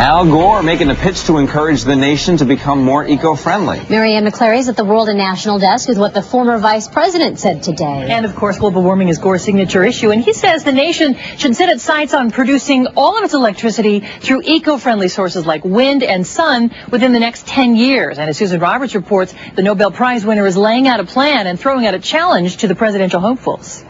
Al Gore making a pitch to encourage the nation to become more eco-friendly. Marianne McClary is at the World and National Desk with what the former vice president said today. And, of course, global warming is Gore's signature issue. And he says the nation should set its sights on producing all of its electricity through eco-friendly sources like wind and sun within the next 10 years. And as Susan Roberts reports, the Nobel Prize winner is laying out a plan and throwing out a challenge to the presidential hopefuls.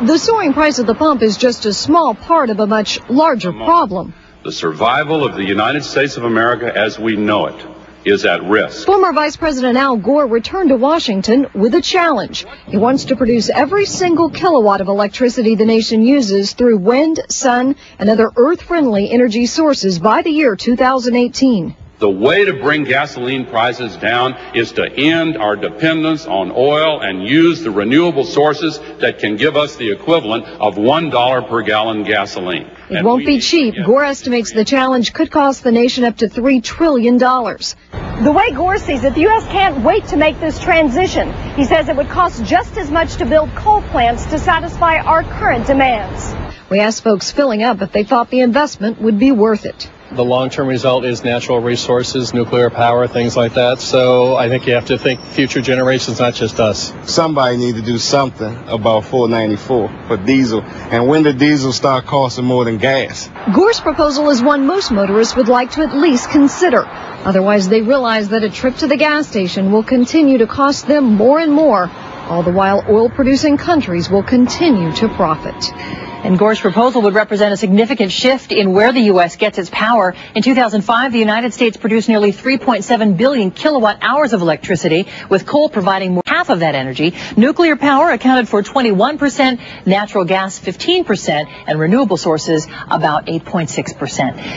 The soaring price at the pump is just a small part of a much larger problem. The survival of the United States of America as we know it is at risk. Former Vice President Al Gore returned to Washington with a challenge. He wants to produce every single kilowatt of electricity the nation uses through wind, sun, and other earth-friendly energy sources by the year 2018. The way to bring gasoline prices down is to end our dependence on oil and use the renewable sources that can give us the equivalent of $1 per gallon gasoline. It won't be cheap. Gore estimates the challenge could cost the nation up to $3 trillion. The way Gore sees it, the U.S. can't wait to make this transition. He says it would cost just as much to build coal plants to satisfy our current demands. We asked folks filling up if they thought the investment would be worth it. The long-term result is natural resources, nuclear power, things like that. So I think you have to think future generations, not just us. Somebody need to do something about $4.94 for diesel. And when the diesel start costing more than gas? Gore's proposal is one most motorists would like to at least consider. Otherwise, they realize that a trip to the gas station will continue to cost them more and more, all the while oil-producing countries will continue to profit. And Gore's proposal would represent a significant shift in where the U.S. gets its power. In 2005, the United States produced nearly 3.7 billion kilowatt hours of electricity, with coal providing more than half of that energy. Nuclear power accounted for 21%, natural gas 15%, and renewable sources about 8.6%.